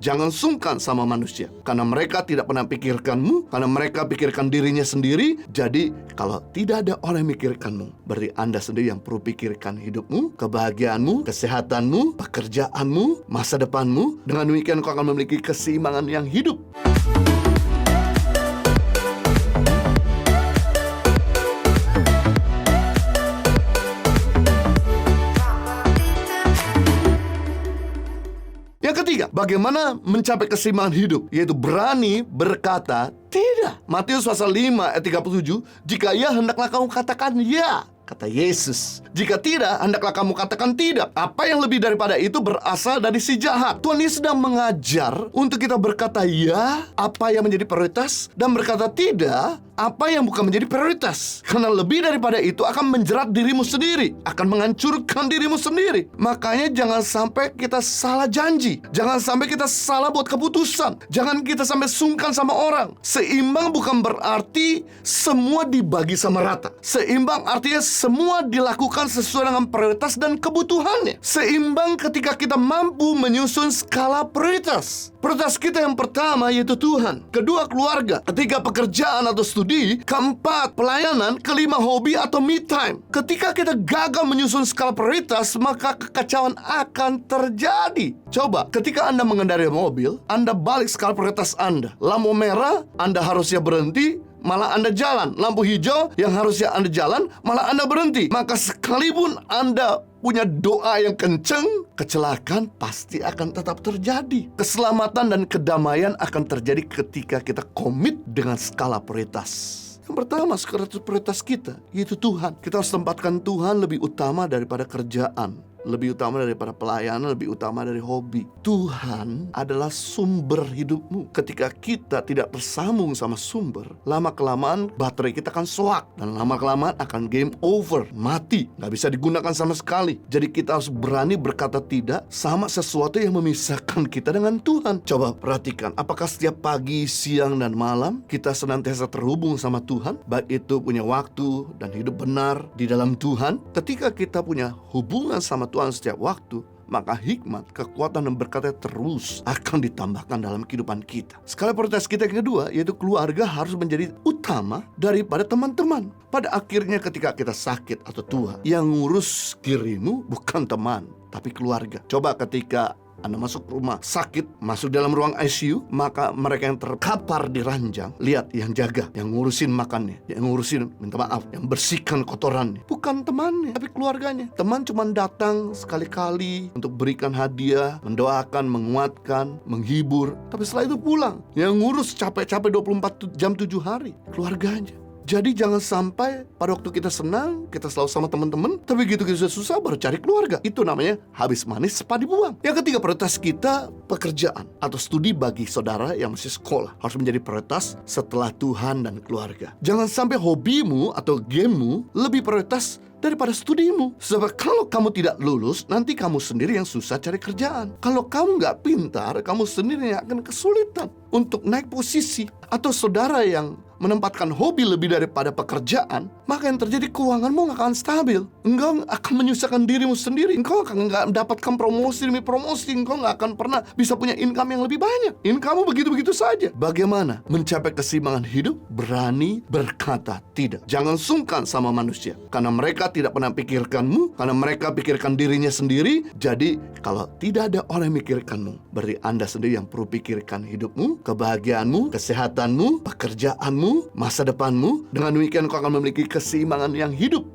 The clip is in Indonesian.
Jangan sungkan sama manusia, karena mereka tidak pernah pikirkanmu, karena mereka pikirkan dirinya sendiri. Jadi kalau tidak ada orang yang mikirkanmu, berarti Anda sendiri yang perlu pikirkan hidupmu, kebahagiaanmu, kesehatanmu, pekerjaanmu, masa depanmu. Dengan demikian kau akan memiliki keseimbangan yang hidup. Yang ketiga, bagaimana mencapai keseimbangan hidup? Yaitu berani berkata tidak. Matius pasal 5 ayat 37, jika ya, hendaklah kamu katakan ya, kata Yesus. Jika tidak, hendaklah kamu katakan tidak. Apa yang lebih daripada itu berasal dari si jahat. Tuhan Yesus sedang mengajar untuk kita berkata ya, apa yang menjadi prioritas, dan berkata tidak, apa yang bukan menjadi prioritas. Karena lebih daripada itu akan menjerat dirimu sendiri, akan menghancurkan dirimu sendiri. Makanya jangan sampai kita salah janji, jangan sampai kita salah buat keputusan, jangan kita sampai sungkan sama orang. Seimbang bukan berarti semua dibagi sama rata. Seimbang artinya semua dilakukan sesuai dengan prioritas dan kebutuhannya. Seimbang ketika kita mampu menyusun skala prioritas. Prioritas kita yang pertama yaitu Tuhan, kedua keluarga, ketiga pekerjaan atau studi, keempat pelayanan, kelima hobi atau me time. Ketika kita gagal menyusun skala prioritas, maka kekacauan akan terjadi. Coba, ketika Anda mengendarai mobil, Anda balik skala prioritas Anda. Lampu merah, Anda harusnya berhenti, malah Anda jalan. Lampu hijau, yang harusnya Anda jalan, malah Anda berhenti. Maka sekalipun Anda punya doa yang kenceng, kecelakaan pasti akan tetap terjadi. Keselamatan dan kedamaian akan terjadi ketika kita komit dengan skala prioritas. Yang pertama, skala prioritas kita yaitu Tuhan. Kita harus tempatkan Tuhan lebih utama daripada kerjaan, lebih utama daripada pelayanan, lebih utama dari hobi. Tuhan adalah sumber hidupmu. Ketika kita tidak tersambung sama sumber, lama-kelamaan baterai kita akan soak, dan lama-kelamaan akan game over, mati, nggak bisa digunakan sama sekali. Jadi kita harus berani berkata tidak sama sesuatu yang memisahkan kita dengan Tuhan. Coba perhatikan, apakah setiap pagi, siang, dan malam kita senantiasa terhubung sama Tuhan? Baik itu punya waktu dan hidup benar di dalam Tuhan. Ketika kita punya hubungan sama Tuhan setiap waktu, maka hikmat, kekuatan, dan berkatnya terus akan ditambahkan dalam kehidupan kita. Skala prioritas kita yang kedua yaitu keluarga harus menjadi utama daripada teman-teman. Pada akhirnya ketika kita sakit atau tua, yang ngurus dirimu bukan teman, tapi keluarga. Coba ketika Anda masuk rumah sakit, masuk dalam ruang ICU, maka mereka yang terkapar di ranjang, lihat yang jaga, yang ngurusin makannya, yang ngurusin, minta maaf, yang bersihkan kotorannya, bukan temannya, tapi keluarganya. Teman cuma datang sekali-kali untuk berikan hadiah, mendoakan, menguatkan, menghibur, tapi setelah itu pulang. Yang ngurus capek-capek 24 jam 7 hari, keluarganya. Jadi jangan sampai pada waktu kita senang, kita selalu sama teman-teman, tapi gitu kita susah baru cari keluarga. Itu namanya habis manis sepa dibuang. Yang ketiga, prioritas kita pekerjaan atau studi bagi saudara yang masih sekolah harus menjadi prioritas setelah Tuhan dan keluarga. Jangan sampai hobimu atau gamemu lebih prioritas daripada studimu. Sebab kalau kamu tidak lulus, nanti kamu sendiri yang susah cari kerjaan. Kalau kamu nggak pintar, kamu sendiri yang akan kesulitan untuk naik posisi. Atau saudara yang menempatkan hobi lebih daripada pekerjaan, maka yang terjadi keuanganmu nggak akan stabil. Engkau akan menyusahkan dirimu sendiri. Engkau akan nggak mendapatkan promosi demi promosi. Engkau nggak akan pernah bisa punya income yang lebih banyak. Income-mu begitu-begitu saja. Bagaimana mencapai keseimbangan hidup? Berani berkata tidak. Jangan sungkan sama manusia, karena mereka tidak pernah pikirkanmu, karena mereka pikirkan dirinya sendiri. Jadi kalau tidak ada orang yang mikirkanmu, berarti Anda sendiri yang perlu pikirkan hidupmu, kebahagiaanmu, kesehatanmu, pekerjaanmu, masa depanmu. Dengan demikian kau akan memiliki keseimbangan yang hidup.